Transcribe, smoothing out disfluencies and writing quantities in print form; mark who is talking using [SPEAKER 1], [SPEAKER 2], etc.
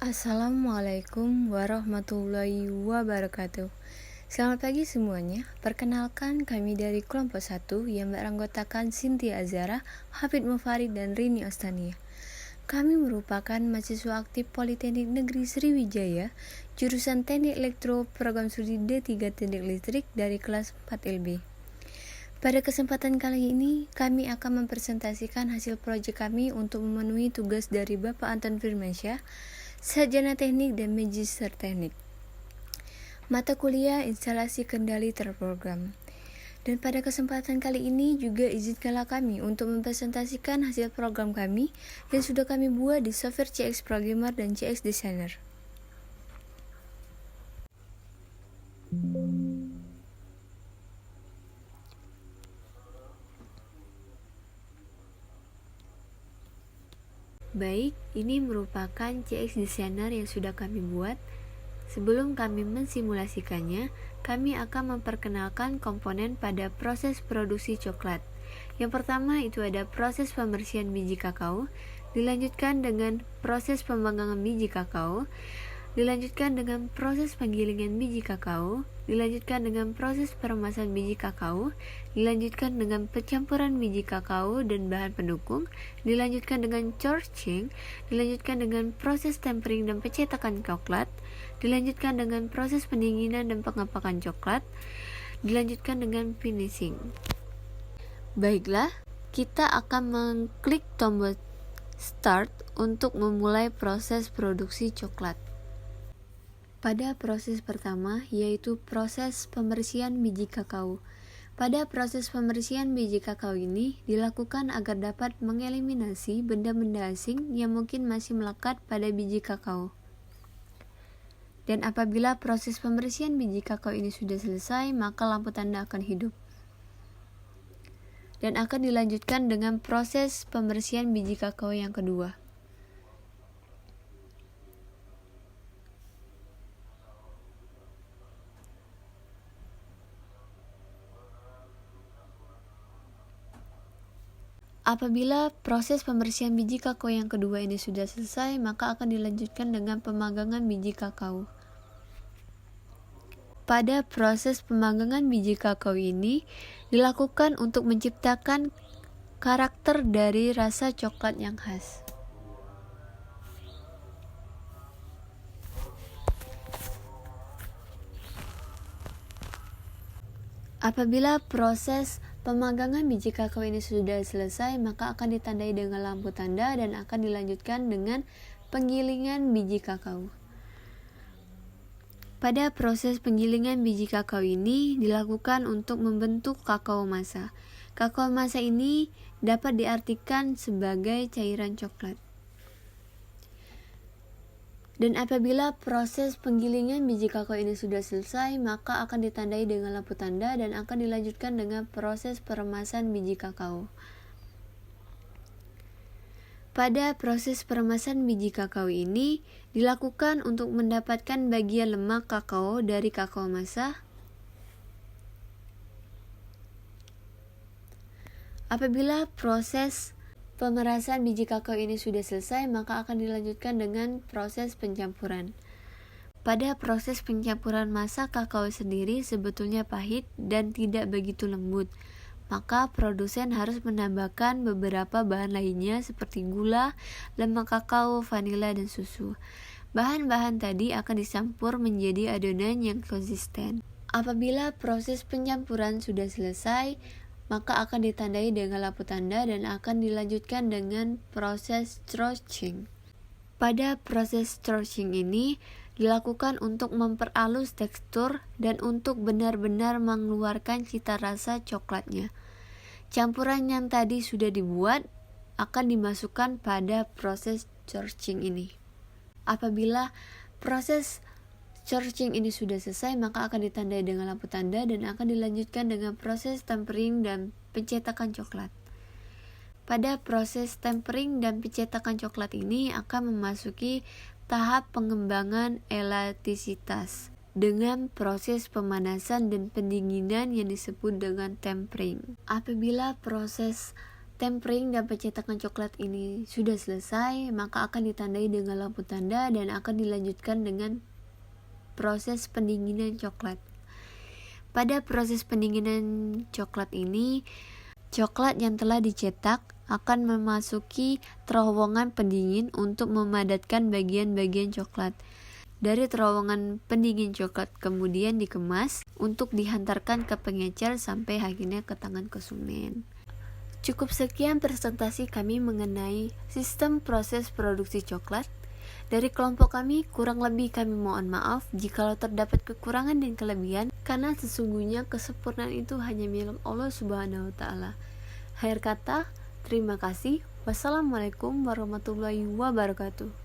[SPEAKER 1] Assalamualaikum warahmatullahi wabarakatuh. Selamat pagi semuanya. Perkenalkan, kami dari kelompok 1 yang beranggotakan Sinti Azara, Hafid Mufarid, dan Rini Ostania. Kami merupakan mahasiswa aktif Politeknik Negeri Sriwijaya, jurusan Teknik Elektro, program studi D3 Teknik Listrik dari kelas 4 LB. Pada kesempatan kali ini, kami akan mempresentasikan hasil proyek kami untuk memenuhi tugas dari Bapak Anton Firmansyah, Sarjana Teknik dan Magister Teknik. Mata kuliah instalasi kendali terprogram. Dan pada kesempatan kali ini juga izinkanlah kami untuk mempresentasikan hasil program kami yang sudah kami buat di software CX Programmer dan CX Designer. Baik, ini merupakan CX Designer yang sudah kami buat. Sebelum kami mensimulasikannya, kami akan memperkenalkan komponen pada proses produksi coklat. Yang pertama itu ada proses pembersihan biji kakao, dilanjutkan dengan proses pembanggangan biji kakao, dilanjutkan dengan proses penggilingan biji kakao, dilanjutkan dengan proses peremasan biji kakao, dilanjutkan dengan pencampuran biji kakao dan bahan pendukung, dilanjutkan dengan churching, dilanjutkan dengan proses tempering dan pencetakan coklat, dilanjutkan dengan proses pendinginan dan pengepakan coklat, dilanjutkan dengan finishing. Baiklah, kita akan mengklik tombol start untuk memulai proses produksi coklat. Pada proses pertama, yaitu proses pembersihan biji kakao. Pada proses pembersihan biji kakao ini dilakukan agar dapat mengeliminasi benda-benda asing yang mungkin masih melekat pada biji kakao. Dan apabila proses pembersihan biji kakao ini sudah selesai, maka lampu tanda akan hidup. Dan akan dilanjutkan dengan proses pembersihan biji kakao yang kedua. Apabila proses pembersihan biji kakao yang kedua ini sudah selesai, maka akan dilanjutkan dengan pemanggangan biji kakao. Pada proses pemanggangan biji kakao ini dilakukan untuk menciptakan karakter dari rasa coklat yang khas. Apabila proses pemanggangan biji kakao ini sudah selesai, maka akan ditandai dengan lampu tanda dan akan dilanjutkan dengan penggilingan biji kakao. Pada proses penggilingan biji kakao ini dilakukan untuk membentuk kakao masa. Kakao masa ini dapat diartikan sebagai cairan coklat. Dan apabila proses penggilingan biji kakao ini sudah selesai, maka akan ditandai dengan lampu tanda dan akan dilanjutkan dengan proses peremasan biji kakao. Pada proses peremasan biji kakao ini dilakukan untuk mendapatkan bagian lemak kakao dari kakao masa. Apabila proses pemerasan biji kakao ini sudah selesai, maka akan dilanjutkan dengan proses pencampuran. Pada proses pencampuran masa kakao sendiri sebetulnya pahit dan tidak begitu lembut. Maka produsen harus menambahkan beberapa bahan lainnya seperti gula, lemak kakao, vanila, dan susu. Bahan-bahan tadi akan dicampur menjadi adonan yang konsisten. Apabila proses pencampuran sudah selesai, maka akan ditandai dengan lampu tanda dan akan dilanjutkan dengan proses churching. Pada proses churching ini dilakukan untuk memperhalus tekstur dan untuk benar-benar mengeluarkan cita rasa coklatnya. Campuran yang tadi sudah dibuat akan dimasukkan pada proses churching ini. Apabila proses churching ini sudah selesai, maka akan ditandai dengan lampu tanda dan akan dilanjutkan dengan proses tempering dan pencetakan coklat. Pada proses tempering dan pencetakan coklat ini akan memasuki tahap pengembangan elastisitas dengan proses pemanasan dan pendinginan yang disebut dengan tempering. Apabila proses tempering dan pencetakan coklat ini sudah selesai, maka akan ditandai dengan lampu tanda dan akan dilanjutkan dengan proses pendinginan coklat. Pada proses pendinginan coklat ini, coklat yang telah dicetak akan memasuki terowongan pendingin untuk memadatkan bagian-bagian coklat. Dari terowongan pendingin coklat kemudian dikemas untuk dihantarkan ke pengecer sampai akhirnya ke tangan konsumen. Cukup sekian presentasi kami mengenai sistem proses produksi coklat. Dari kelompok kami, kurang lebih kami mohon maaf jikalau terdapat kekurangan dan kelebihan, karena sesungguhnya kesempurnaan itu hanya milik Allah Subhanahu wa Ta'ala. Akhir kata, terima kasih. Wassalamualaikum warahmatullahi wabarakatuh.